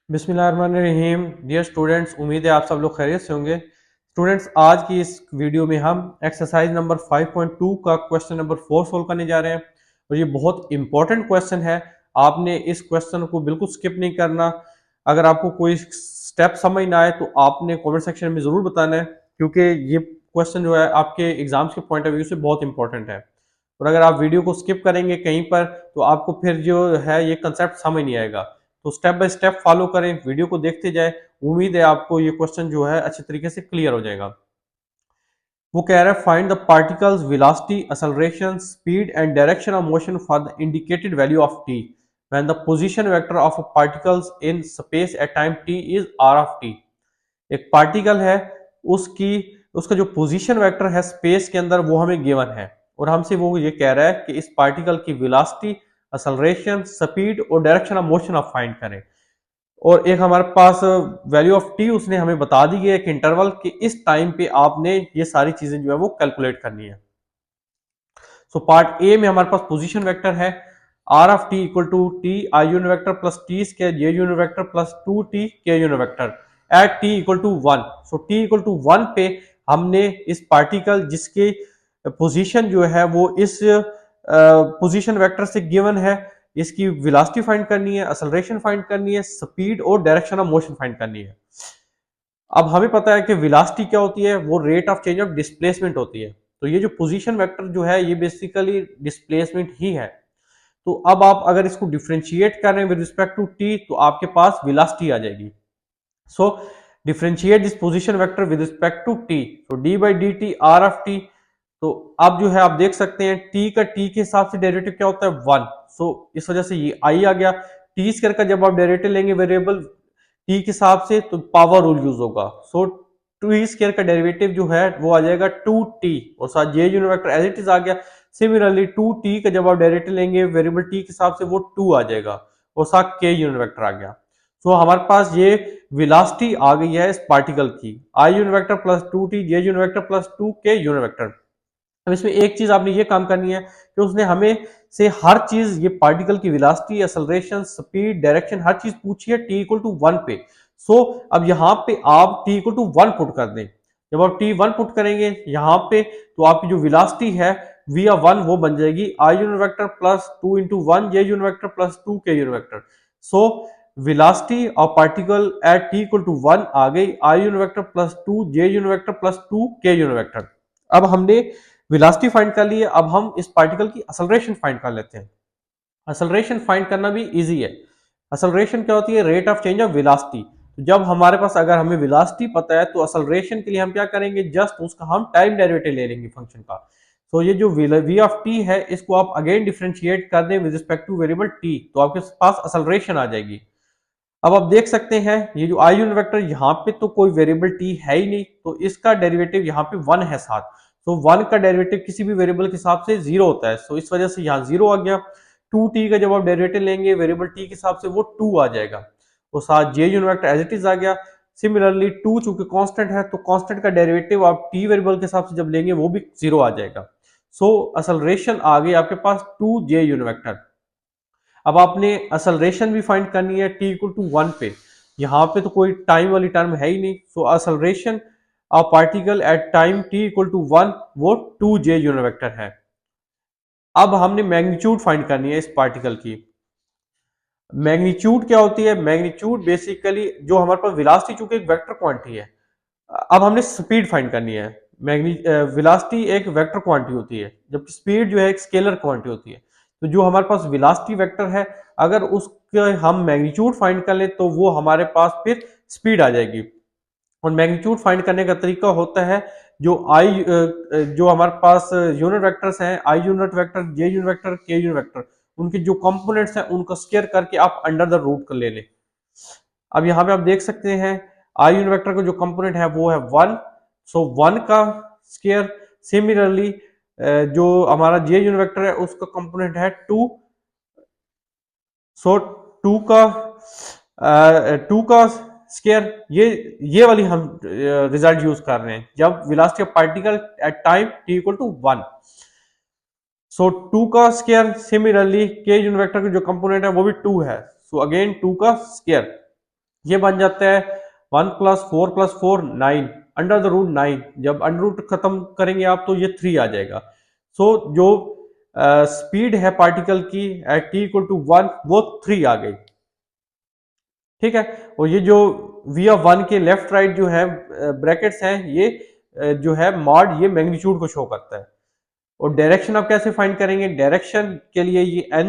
बिस्मिल्लाहिर्रहमानिर्रहीम। Dear students, उम्मीद है आप सब लोग खैरियत से होंगे। स्टूडेंट्स, आज की इस वीडियो में हम एक्सरसाइज नंबर 5.2 का क्वेश्चन नंबर 4 सोल्व करने जा रहे हैं और ये बहुत इंपॉर्टेंट क्वेश्चन है। आपने इस क्वेश्चन को बिल्कुल स्किप नहीं करना। अगर आपको कोई स्टेप समझ ना आए तो आपने कमेंट सेक्शन में ज़रूर बताना है, क्योंकि ये क्वेश्चन जो है आपके एग्जाम्स के पॉइंट ऑफ व्यू से बहुत इंपॉर्टेंट है। और अगर आप वीडियो को स्किप करेंगे कहीं पर तो आपको फिर जो है ये कंसेप्ट समझ नहीं आएगा। तो स्टेप बाय स्टेप फॉलो करें, वीडियो को देखते जाए। उम्मीद है आपको ये क्वेश्चन जो है अच्छी तरीके से क्लियर हो जाएगा। वो कह रहा है find the particles velocity, acceleration, speed and direction of motion for the indicated value of t when the position vector of a particles in space at time t is r of t. एक particle है, उसकी उसका जो position vector है space के अंदर वो हमें गिवन है और हमसे वो ये कह रहा है कि इस पार्टिकल की वेलोसिटी, एक्सेलरेशन, स्पीड और डायरेक्शन ऑफ मोशन आप फाइंड करें। और एक हमारे पास वैल्यू ऑफ टी उसने हमें बता दी है, एक इंटरवल कि इस टाइम पे आपने ये सारी चीजें जो है वो कैलकुलेट करनी है। सो पार्ट ए में हमारे पास पोजीशन वेक्टर है R of T equal to T I unit vector plus T square J unit vector plus 2 T K unit vector at T equal to 1। So T equal to 1 पे हमने इस particle जिसके position जो है वो इस position vector से given है, इसकी वेलोसिटी फाइंड करनी है, एक्सेलरेशन फाइंड करनी है, स्पीड और डायरेक्शन ऑफ मोशन फाइंड करनी है। अब हमें पता है कि वेलोसिटी क्या होती है, वो rate of change of displacement होती है। तो ये जो पोजीशन वेक्टर जो है ये बेसिकली डिस्प्लेसमेंट ही है। तो अब आप अगर इसको डिफरेंशिएट करें विद रिस्पेक्ट टू टी तो आपके पास वेलोसिटी आ जाएगी। So differentiate this position vector with respect to T, तो D by D T R of T. तो अब जो है आप देख सकते हैं टी का टी के हिसाब से डेरिवेटिव क्या होता है 1। सो इस वजह से ये आई आ गया। टी स्क्वायर का जब आप डेरिवेटिव लेंगे वेरिएबल टी के हिसाब से तो पावर रूल यूज होगा। सो टी स्क्वायर का डेरिवेटिव जो है वो आ जाएगा 2t और साथ J unit vector as it is आ गया। सिमिलरली 2t का जब आप डेरिवेटिव लेंगे वेरिएबल टी के हिसाब से वो 2 आ जाएगा और साथ के यूनिट वेक्टर आ गया। सो हमारे पास ये वेलोसिटी आ गई है इस पार्टिकल की, आई यूनिट वेक्टर प्लस 2t जे unit vector plus 2 k unit vector. अब इसमें एक चीज आपने ये काम करनी है कि उसने हमें से हर चीज ये पार्टिकल की वेलोसिटी, एक्सेलरेशन, स्पीड, डायरेक्शन हर चीज पूछी है टी इक्वल टू 1 पे। सो अब यहाँ पे आप टी इक्वल टू 1 पुट कर दें। जब आप टी 1 पुट करेंगे यहाँ पे तो आपकी जो वेलोसिटी है via 1 वो बन जाएगी i unit vector plus 2 into 1 j unit vector plus 2 k unit vector. So velocity of particle at T equal to 1 आ गई i unit vector plus 2 j unit vector plus 2 k unit vector. अब हमने velocity find कर ली है, अब हम इस particle की एक्सेलरेशन फाइंड कर लेते हैं। एक्सेलरेशन फाइंड करना भी इजी है। एक्सेलरेशन क्या होती है, rate of change of velocity. तो जब हमारे पास अगर हमें वेलोसिटी पता है तो एक्सेलरेशन के लिए हम क्या करेंगे, जस्ट उसका हम टाइम डेरिवेटिव ले लेंगे फंक्शन का। तो ये जो वी ऑफ टी है इसको आप अगेन डिफरेंशिएट कर दें with respect two variable T तो आपके पास एक्सेलरेशन आ जाएगी। अब आप देख सकते हैं ये जो आई यूनिट वेक्टर यहाँ पे तो कोई वेरिएबल टी है ही नहीं, तो इसका डेरिवेटिव यहाँ पे 1 है साथ। तो 1 का डेरिवेटिव किसी भी वेरिएबल के हिसाब से 0 होता है, सो इस वजह से यहाँ 0 आ गया। 2t का जब आप डेरिवेटिव लेंगे वेरिएबल टी के हिसाब से वो 2 आ जाएगा और साथ J unit vector as it is आ गया। सिमिलरली 2 चूंकि कांस्टेंट है तो कांस्टेंट का डेरिवेटिव आप टी वेरिएबल के हिसाब से जब लेंगे वो भी 0 आ जाएगा। सो एक्सेलरेशन आ गई आपके पास 2 जे यूनिट वेक्टर। अब आपने एक्सेलरेशन भी फाइंड करनी है टी इक्वल टू 1 पे। यहाँ पे तो कोई टाइम वाली टर्म है ही नहीं, so acceleration of particle at time t equal to 1 वो 2 जे यूनिट वेक्टर है। अब हमने मैग्नीट्यूड फाइंड करनी है इस पार्टिकल की। मैग्नीट्यूड क्या होती है, मैग्नीट्यूड बेसिकली जो हमारे पास वेलोसिटी चूंकि एक वेक्टर क्वांटिटी है। अब हमने स्पीड फाइंड करनी है। मैग्नी वेलोसिटी एक वेक्टर क्वांटिटी होती है जबकि स्पीड जो है एक स्केलर क्वांटिटी होती है। तो जो हमारे पास वेलोसिटी वेक्टर है अगर उसके हम मैग्नीट्यूड फाइंड कर ले तो वो हमारे पास फिर स्पीड आ जाएगी। और मैग्नीट्यूड फाइंड करने का तरीका होता है जो जो हमारे पास यूनिट वेक्टर्स हैं, आई यूनिट वेक्टर, जे यूनिट वेक्टर, के यूनिट वेक्टर, उनके जो कंपोनेंट्स हैं उनको स्क्वायर करके आप अंडर द रूट कर ले लें। अब यहाँ पे आप देख सकते हैं आई यूनिट वेक्टर का जो कंपोनेंट है वो है 1। सो 1 का स्क्वायर। सिमिलरली जो हमारा जे यूनिट वेक्टर है उसका कंपोनेंट है 2। सो 2 का 2 का स्क्वायर। ये वाली हम रिजल्ट यूज कर रहे हैं जब velocity of particle at time t equal to 1। So 2 का square. Similarly k unit vector का जो कंपोनेंट है वो भी 2 है, सो अगेन 2 का स्क्वायर। ये बन जाता है 1 + 4 + 4 9 अंडर द रूट 9। जब अंडर रूट खत्म करेंगे आप तो ये 3 आ जाएगा। सो जो स्पीड है पार्टिकल की एट t = 1 वो 3 आ गई। ठीक है। और ये जो v(1) के लेफ्ट राइट जो है ब्रैकेट्स हैं ये जो है मॉड ये मैग्नीट्यूड को शो करता है। और डायरेक्शन आप कैसे फाइंड करेंगे? डायरेक्शन के लिए ये n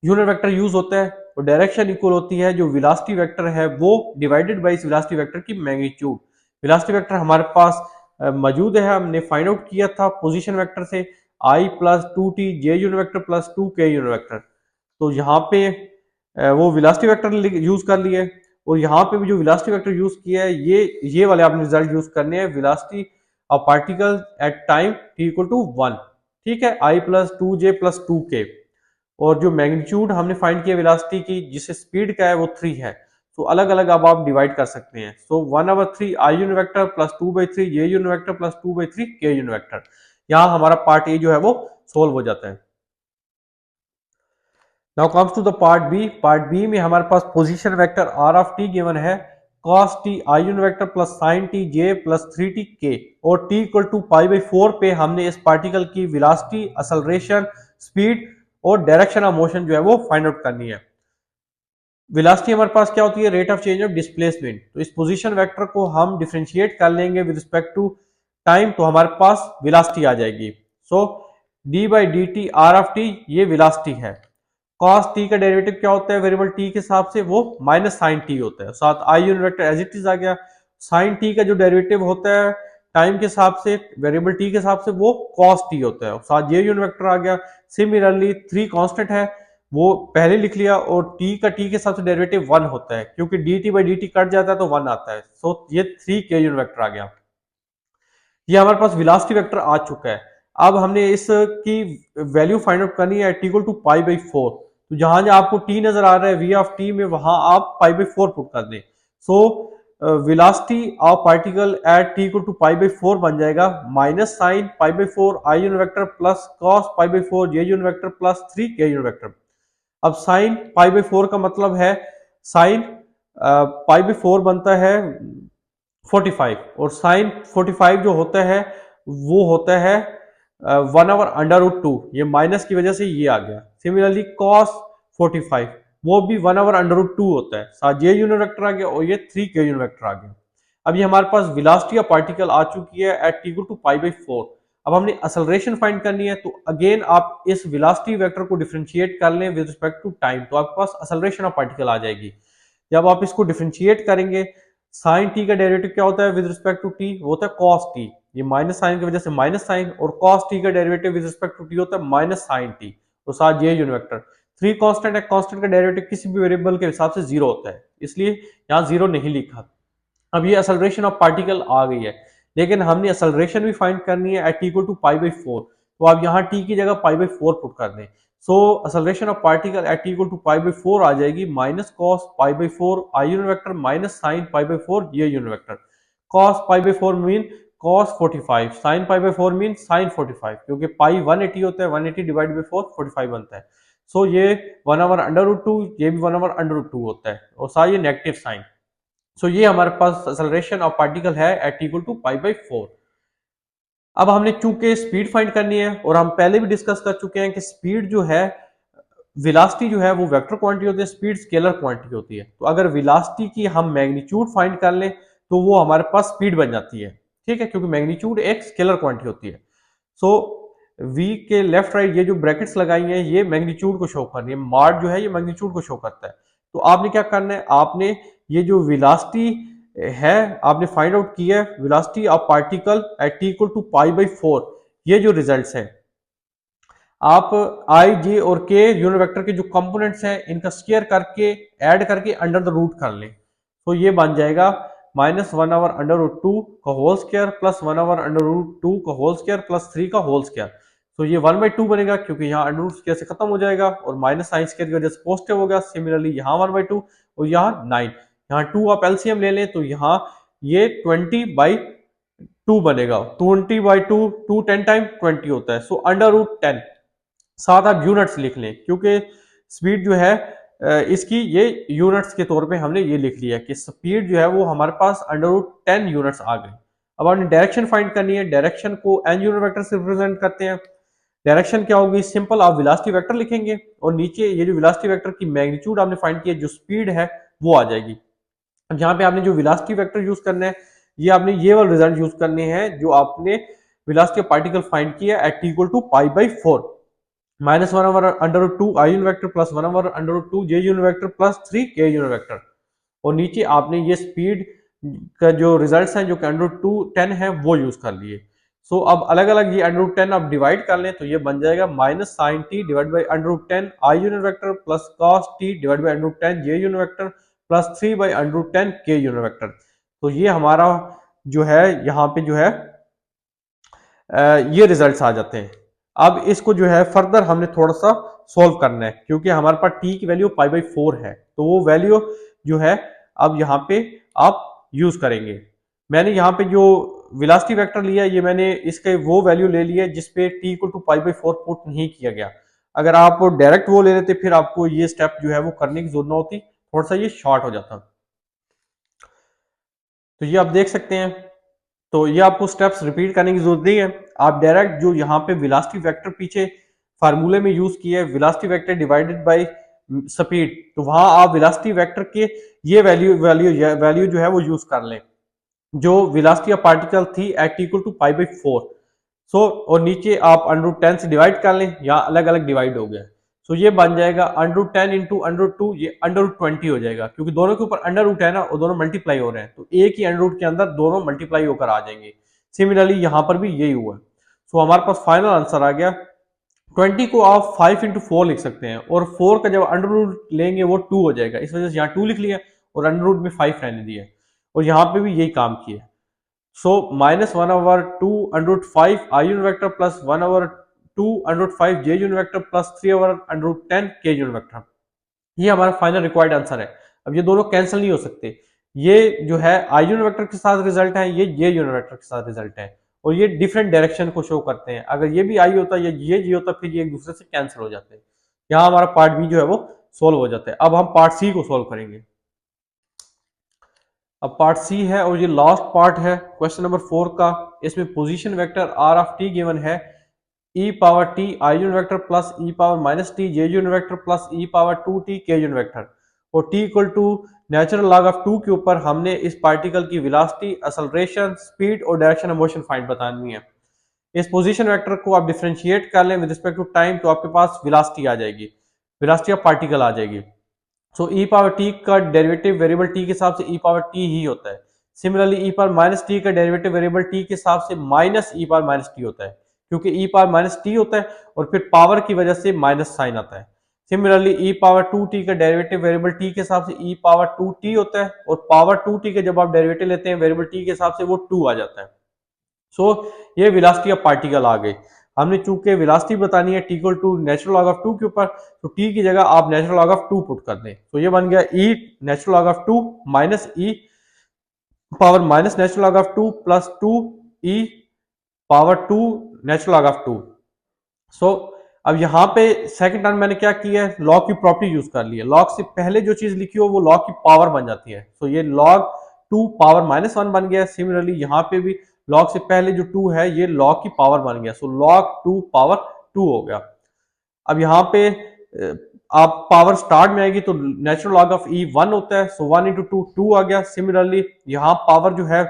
यूनिट वेक्टर यूज होता है और डायरेक्शन इक्वल होती है जो वेलोसिटी वेक्टर है वो डिवाइडेड बाय इस वेलोसिटी वेक्टर की मैग्नीट्यूड। वेलोसिटी वेक्टर हमारे पास मौजूद है, हमने फाइंड आउट किया था पोजीशन वेक्टर से i + 2t j unit vector + 2k unit vector. तो यहाँ पे वो वेलोसिटी वेक्टर यूज कर लिए और यहाँ पे भी जो वेलोसिटी वेक्टर यूज किया है ये वाले आपने रिजल्ट यूज करने हैं velocity of particle at time t = 1। ठीक है, i + 2j + 2k। और जो मैग्नीट्यूड हमने फाइंड किया वेलोसिटी की जिससे स्पीड का है वो 3 है। तो अलग अलग अब आप डिवाइड कर सकते हैं। सो 1/3 i unit vector + 2/3 j unit vector + 2/3 k unit vector. यहाँ हमारा पार्ट ए जो है वो सोल्व हो जाता है। Now comes to the part B. Part B में हमारे पास position vector r of t given है cos t i unit vector + sin t j + 3t k और t = π/4 पे हमने इस पार्टिकल की वेलोसिटी, एक्सेलरेशन, स्पीड और डायरेक्शन ऑफ मोशन जो है वो फाइंड आउट करनी है। वेलोसिटी हमारे पास क्या होती है? Rate of change of displacement. तो इस पोजीशन वेक्टर को हम डिफरेंशिएट कर लेंगे विद रिस्पेक्ट टू टाइम तो हमारे पास वेलोसिटी आ जाएगी। सो d/dt r ऑफ t ये वेलोसिटी है। cos t का डेरिवेटिव क्या होता है वेरिएबल t के हिसाब से? वो -sin t होता है। साथ i unit vector as it is आ गया। sin t का जो डेरिवेटिव होता है टाइम के हिसाब से वेरिएबल t के हिसाब से वो cos t होता है। साथ j यूनिट वेक्टर आ गया। सिमिलरली 3 कांस्टेंट है वो पहले लिख लिया और t का t के हिसाब से डेरिवेटिव 1 होता है क्योंकि dt/dt कट जाता है तो 1 आता है। सो ये 3k यूनिट वेक्टर आ गया। ये हमारे पास वेलोसिटी वेक्टर आ चुका है। अब हमने इसकी वैल्यू फाइंड आउट करनी है t = π/4। तो जहां जहां आपको t नजर आ रहा है v ऑफ t में वहां आप π/4 पुट कर दें। सो velocity of particle at t = π/4 बन जाएगा -sin π/4 i unit vector plus cos π/4 j unit vector plus 3k unit vector. अब sin π/4 का मतलब है sin π/4 बनता है 45 और साइन 45 जो होता है वो होता है 1/√2। ये माइनस की वजह से ये आ गया। सिमिलरली cos 45 वो भी 1/√2 होता है। साथ ये यूनिट वेक्टर आ गया और ये 3k यूनिट वेक्टर आ गया। अब ये हमारे पास वेलोसिटी ऑफ पार्टिकल आ चुकी है एट t = π/4। अब हमने एक्सेलरेशन फाइंड करनी है तो अगेन आप इस वेलोसिटी वेक्टर को डिफरेंशिएट कर लें विद रिस्पेक्ट टू टाइम तो आपके पास एक्सेलरेशन ऑफ पार्टिकल आ जाएगी। जब आप इसको डिफरेंशिएट करेंगे साइन टी का डेरिवेटिव क्या होता है विद रिस्पेक्ट टू टी? वो होता है कॉस टी। ये माइनस साइन की वजह से माइनस साइन और कॉस टी का derivative with respect to t होता है माइनस साइन टी। तो साथ ये यूनिट वेक्टर 3 कांस्टेंट है, कांस्टेंट का डेरिवेटिव किसी भी वेरिएबल के हिसाब से 0 होता है इसलिए यहाँ 0 नहीं लिखा। अब ये एक्सेलरेशन ऑफ पार्टिकल आ गई है लेकिन हमने एक्सेलरेशन भी फाइंड करनी है एट t = π/4। तो आप यहाँ t की जगह π/4 पुट कर दें। So acceleration of particle at t = π/4 आ जाएगी -cos π/4 i unit vector -sin π/4 ये unit vector. cos π/4 mean cos 45, sin π/4 mean sin 45 क्योंकि पाई 180 होता है, 180 डिवाइड बाई 4 45 बनता है। सो ये 1/√2 ये भी 1/√2 होता है और साथ ये नेगेटिव साइन। सो ये हमारे पास एक्सेलरेशन ऑफ पार्टिकल है एट t = π/4। अब हमने चूंकि स्पीड फाइंड करनी है और हम पहले भी डिस्कस कर चुके हैं कि स्पीड जो है वेलोसिटी जो है वो वेक्टर क्वांटिटी होती है, स्पीड स्केलर क्वांटिटी होती है। तो अगर वेलोसिटी की हम मैग्नीट्यूड फाइंड कर लें तो वो हमारे पास स्पीड बन जाती है। ठीक है, क्योंकि मैग्नीट्यूड एक स्केलर क्वांटिटी होती है। सो v के लेफ्ट राइट ये जो ब्रैकेट्स लगाई हैं ये मैग्नीट्यूड को शो कर रही है। मॉड जो है ये मैग्नीट्यूड को शो करता है। तो आपने क्या करना है? आपने ये जो वेलोसिटी है आपने फाइंड आउट किया है velocity of particle at t = π/4। ये जो रिजल्ट्स हैं आप आई जे और के यूनिट वेक्टर के जो कंपोनेंट्स हैं इनका स्क्वायर करके ऐड करके अंडर द रूट कर लें। तो ये बन जाएगा -1/√2 का होल स्क्वायर प्लस 1/√2 का होल स्क्वायर प्लस 3 का होल स्क्वायर। तो ये 1/2 बनेगा क्योंकि यहाँ अंडर रूट स्क्वायर से खत्म हो जाएगा और माइनस साइन स्क्वायर की वजह से पॉजिटिव हो गया। सिमिलरली यहाँ 1/2 और यहाँ 9। यहाँ 2 आप एलसीएम ले लें तो यहाँ ये 20/2 बनेगा। 20/2 2 10 टाइम 20 होता है। सो √10 साथ आप यूनिट्स लिख लें क्योंकि स्पीड जो है इसकी ये यूनिट्स के तौर पे हमने ये लिख लिया कि स्पीड जो है वो हमारे पास √10 यूनिट्स आ गई। अब हमने डायरेक्शन फाइंड करनी है, डायरेक्शन को एन यूनिट वेक्टर से रिप्रेजेंट करते हैं। डायरेक्शन क्या होगी, सिंपल आप वेलोसिटी वेक्टर लिखेंगे और नीचे ये जो वेलोसिटी वेक्टर की मैग्नीट्यूड आपने फाइंड किया, जो स्पीड है वो आ जाएगी। अब यहाँ पे आपने जो वेलोसिटी वेक्टर यूज करना है, ये आपने ये वाला रिजल्ट यूज करने हैं जो आपने वेलोसिटी ऑफ पार्टिकल फाइंड किया at equal to π/4 -1/√2 I unit vector plus 1/√2 J unit vector plus 3 K unit vector. और नीचे आपने ये स्पीड का जो रिजल्ट्स हैं जो कि √10 है वो यूज कर लिए। सो अब अलग अलग ये √10 आप डिवाइड कर लें तो ये बन जाएगा -sin t divide by √10 I unit vector plus cos t divide by √10 J unit vector plus 3/√10 K unit vector. तो ये हमारा जो है यहाँ पे जो है ये रिजल्ट्स आ जाते हैं। अब इसको जो है फर्दर हमने थोड़ा सा सॉल्व करना है क्योंकि हमारे पास t की वैल्यू π/4 है, तो वो वैल्यू जो है अब यहाँ पे आप यूज करेंगे। मैंने यहाँ पे जो वेलोसिटी वेक्टर लिया ये मैंने इसके वो वैल्यू ले लिया जिसपे t इक्वल टू π/4 पुट नहीं किया गया। अगर आप डायरेक्ट वो ले लेते फिर आपको ये स्टेप जो है वो करने की जरूरत ना होती, थोड़ा सा ये शॉर्ट हो जाता। तो ये आप देख सकते हैं, तो ये आपको स्टेप्स रिपीट करने की जरूरत नहीं है। आप डायरेक्ट जो यहाँ पे वेलोसिटी वेक्टर पीछे फार्मूले में यूज किया है, velocity vector divided by speed, तो वहां आप वेलोसिटी वेक्टर के ये वैल्यू जो है वो यूज कर लें जो वेलोसिटी ऑफ पार्टिकल थी एट इक्वल टू π/4। सो और नीचे आप √10 से डिवाइड कर लें, यहाँ अलग अलग डिवाइड हो गया। सो ये बन जाएगा √10 इंटू √2, ये √20 हो जाएगा क्योंकि दोनों के ऊपर अंडर है ना, और दोनों मल्टीप्लाई हो रहे हैं तो एक ही अंडर के अंदर दोनों मल्टीप्लाई होकर आ जाएंगे। सिमिलरली यहाँ पर भी यही हुआ। सो हमारे पास फाइनल आंसर आ गया। 20 को आप 5 इंटू 4 लिख सकते हैं और 4 का जब अंडर रूट लेंगे वो 2 हो जाएगा, इस वजह से यहाँ 2 लिख लिया और अंडर रूट में 5 रहने दिया और यहाँ पे भी यही काम किया। So -1/2 under root 5 I unit vector plus 1/2 under root 5 J unit vector plus 3/√10 K unit vector. ये हमारा फाइनल रिक्वायर्ड आंसर है। अब ये दोनों कैंसिल नहीं हो सकते, ये जो है I यूनिट वेक्टर के साथ रिजल्ट है, ये J यूनिट वेक्टर के साथ रिजल्ट है और ये डिफरेंट डायरेक्शन को शो करते हैं। अगर ये भी I होता या ये J होता फिर ये एक दूसरे से कैंसिल हो जाते हैं। यहाँ हमारा पार्ट बी जो है वो सोल्व हो जाता है। अब हम पार्ट सी को सोल्व करेंगे। अब पार्ट सी है और ये लास्ट पार्ट है क्वेश्चन नंबर 4 का। इसमें position vector r of t given है e power t I unit vector plus e power minus t J unit vector plus e power 2t K unit vector और t equal to natural log of 2 के ऊपर हमने इस particle की velocity, acceleration, speed और direction of motion find बतानी है। इस पोजीशन वेक्टर को आप डिफरेंशिएट कर लें विद रिस्पेक्ट टू टाइम तो आपके पास वेलोसिटी आ जाएगी, वेलोसिटी ऑफ पार्टिकल आ जाएगी। सो ई पावर टी का डेरिवेटिव वेरिएबल टी के हिसाब से ई पावर टी ही होता है। सिमिलरली ई पावर माइनस टी का डेरिवेटिव वेरिएबल टी के हिसाब से माइनस ई पावर माइनस टी होता है क्योंकि ई पावर माइनस टी होता है और फिर पावर की वजह से माइनस साइन आता है। सिमिलरली ई पावर 2t का डेरिवेटिव वेरिएबल टी के हिसाब से ई पावर 2t होता है और पावर 2t के जब आप डेरिवेटिव लेते हैं वेरिएबल टी के हिसाब से वो 2 आ जाता है। सो ये वेलोसिटी ऑफ पार्टिकल आ गई। हमने चूंकि वेलोसिटी बतानी है t equal to natural log of 2 के ऊपर, तो t की जगह आप नेचुरल लॉग ऑफ 2 पुट कर दें। तो ये बन गया e natural log of 2 minus e power minus natural log of 2 plus 2 e power 2 natural log of 2। सो अब यहाँ पे सेकंड टर्म मैंने क्या किया है, लॉग की प्रॉपर्टी यूज कर ली है। लॉग से पहले जो चीज लिखी हो वो लॉग की पावर बन जाती है। तो ये लॉग 2 पावर -1 बन गया। सिमिलरली यहाँ पे भी लॉग से पहले जो 2 है ये लॉग की पावर बन गया। सो लॉग 2 पावर 2 हो गया। अब यहाँ पे आप पावर स्टार्ट में आएगी तो नेचुरल लॉग ऑफ ई 1 होता है। सो 1 इंटू 2 2 आ गया। सिमिलरली यहाँ पावर जो है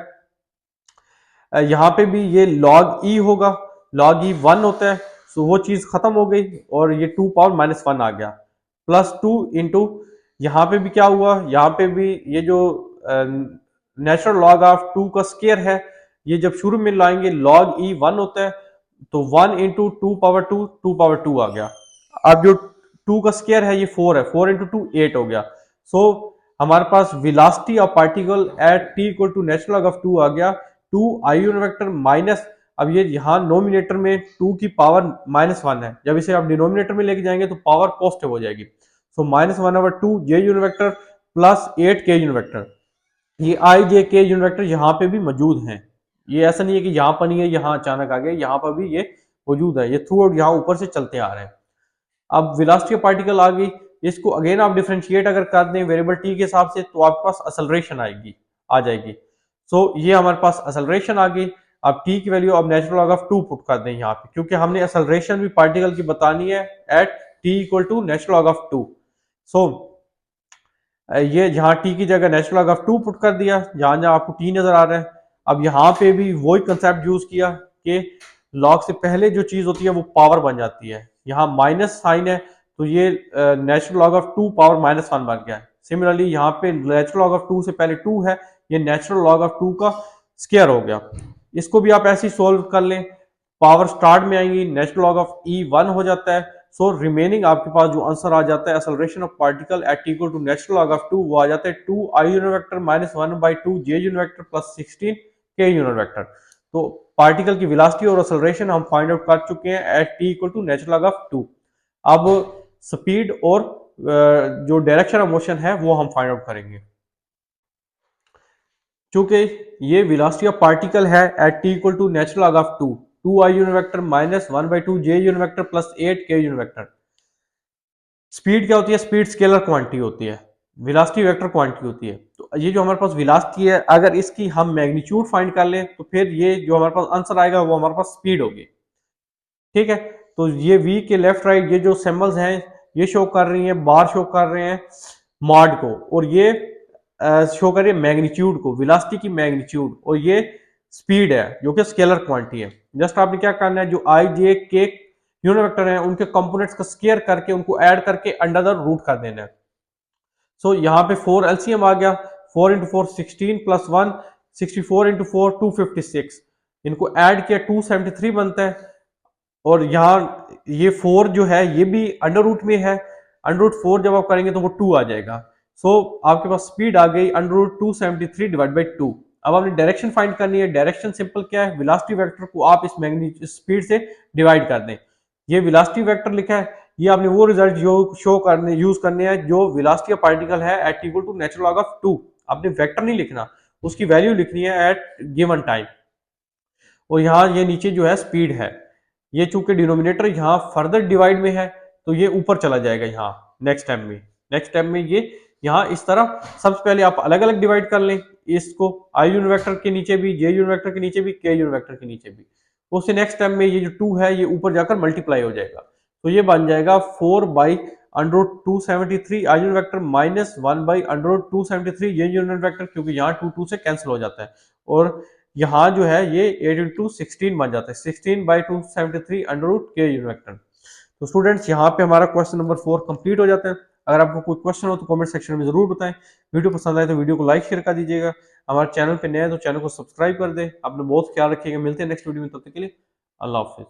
यहाँ पे भी ये लॉग ई होगा, लॉग ई 1 होता है। सो वो चीज खत्म हो गई और ये 2 पावर -1 आ गया प्लस 2 इंटू यहाँ पे भी क्या हुआ, यहाँ पे भी ये जो नेचुरल लॉग ऑफ 2 का स्क्वायर है ये जब शुरू में लाएंगे लॉग ई 1 होता है तो 1 इंटू 2 पावर 2 2 पावर 2 आ गया। अब जो 2 का स्क्वायर है ये 4 है, 4 इंटू 2 8 हो गया। सो हमारे पास velocity of particle at t equal to natural log of 2 आ गया 2 I यूनिट वेक्टर माइनस, अब ये यहाँ नोमिनेटर में 2 की पावर -1 है, जब इसे आप डिनोमिनेटर में लेके जाएंगे तो पावर पॉजिटिव हो जाएगी। सो -1/2 J unit vector plus 8 K unit vector. ये I J K unit vector यहाँ पे भी मौजूद हैं, ये ऐसा नहीं है कि यहाँ पर नहीं है यहाँ अचानक आ गया, यहाँ पर भी ये मौजूद है, ये थ्रू आउट यहाँ ऊपर से चलते आ रहे हैं। अब वेलोसिटी ऑफ पार्टिकल आ गई। इसको अगेन आप डिफ्रेंशिएट अगर कर दें वेरिएबल टी के हिसाब से तो आपके पास असलरेशन आ जाएगी। सो ये हमारे पास असलरेशन आ गई। अब टी की वैल्यू अब नेचुरल लॉग ऑफ 2 पुट कर दें यहाँ पे, क्योंकि हमने असलरेशन भी पार्टिकल की बतानी है at T equal to natural log of 2। So ये जहां टी की जगह नेचुरल लॉग ऑफ 2 पुट कर दिया, जहां जहां आपको टी नजर आ रहा है। अब यहाँ पे भी वही कंसेप्ट यूज किया कि लॉग से पहले जो चीज होती है वो पावर बन जाती है। यहाँ माइनस साइन है तो ये नेचुरल लॉग ऑफ 2 पावर -1 बन गया है। सिमिलरली यहाँ पे नेचुरल लॉग ऑफ 2 से पहले 2 है, ये नेचुरल लॉग ऑफ 2 का स्क्वायर हो गया। इसको भी आप ऐसे ही सोल्व कर लें, पावर स्टार्ट में आएंगी, नेचुरल लॉग ऑफ ई 1 हो जाता है। सो रिमेनिंग आपके पास जो आंसर आ जाता है acceleration of particle at equal to natural log of 2, वो आ जाता है 2 i unit vector minus 1/2 j unit vector plus 16 k unit vector. तो पार्टिकल की वेलोसिटी और एक्सेलरेशन हम फाइंड आउट कर चुके हैं at T equal to natural log of 2। अब स्पीड और जो डायरेक्शन ऑफ मोशन है वो हम फाइंड आउट करेंगे। चूंकि ये वेलोसिटी ऑफ पार्टिकल है at T equal to natural log of 2 i unit vector minus 1/2 j unit vector plus 8 k unit vector. Speed क्या होती है? स्पीड स्केलर क्वांटिटी होती है, वेलोसिटी वेक्टर क्वांटिटी होती है। तो ये जो हमारे पास वेलोसिटी है, अगर इसकी हम मैग्नीट्यूड फाइंड कर लें तो फिर ये जो हमारे पास आंसर आएगा वो हमारे पास स्पीड होगी। ठीक है, तो ये v के लेफ्ट राइट ये जो सिंबल्स हैं ये शो कर रही हैं, बार शो कर रहे हैं मॉड को, और ये शो कर रही है मैग्नीट्यूड को, वेलोसिटी की मैग्नीट्यूड, और ये स्पीड है जो कि स्केलर क्वांटिटी है। जस्ट आपने क्या करना है, जो आई जे के यूनिट वेक्टर हैं उनके कंपोनेंट्स का स्क्वायर करके उनको ऐड करके अंडर द रूट कर देना है। सो यहाँ पे 4 एलसीएम आ गया, 4 इंटू 4 16 प्लस 1 64 इंटू 4 256, इनको ऐड किया 273 बनता है। और यहाँ ये 4 जो है ये भी अंडर रूट में है, अंडर रूट 4 जब आप करेंगे तो वो 2 आ जाएगा। सो आपके पास स्पीड आ गई अंडर रूट 273 डिवाइड बाई 2। अब आपने डायरेक्शन फाइंड करनी है। डायरेक्शन सिंपल क्या है, वेलोसिटी वेक्टर को आप इस मैग्नीट्यूड स्पीड से डिवाइड कर दें। ये वेलोसिटी वेक्टर लिखा है, ये आपने वो रिजल्ट जो शो करने यूज करने हैं जो वेलोसिटी ऑफ पार्टिकल है at equal to natural log of 2। आपने वेक्टर नहीं लिखना, उसकी वैल्यू लिखनी है एट गिवन टाइम। और यहाँ ये नीचे जो है स्पीड है, ये चूंकि डिनोमिनेटर यहाँ फर्दर डिवाइड में है तो ये ऊपर चला जाएगा यहाँ नेक्स्ट टाइम में। नेक्स्ट टाइम में ये यहाँ इस तरह सबसे पहले आप अलग अलग डिवाइड कर लें इसको, आई यूनिट वेक्टर के नीचे भी, जे यूनिट वेक्टर के नीचे भी, के यूनिट वेक्टर के नीचे भी। उससे नेक्स्ट टाइम में ये जो 2 है ये ऊपर जाकर मल्टीप्लाई हो जाएगा, तो ये बन जाएगा 4 by under root 273 i unit vector minus 1 by under root 273 ये यूनिट वेक्टर, क्योंकि यहाँ 2 2 से कैंसिल हो जाता है। और यहाँ जो है ये 8 इंटू 16 बन जाता है, 16 बाई 273 अंडर रूट के यूनिट वेक्टर। तो स्टूडेंट्स यहाँ पे हमारा क्वेश्चन नंबर 4 कंप्लीट हो जाता है। अगर आपको कोई क्वेश्चन हो तो कमेंट सेक्शन में जरूर बताएं। वीडियो पसंद आए तो वीडियो को लाइक शेयर कर दीजिएगा। हमारे चैनल पे नए हैं तो चैनल को सब्सक्राइब कर दें। अपना बहुत ख्याल रखिएगा, मिलते हैं नेक्स्ट वीडियो में, तब तक के लिए अल्लाह हाफिज।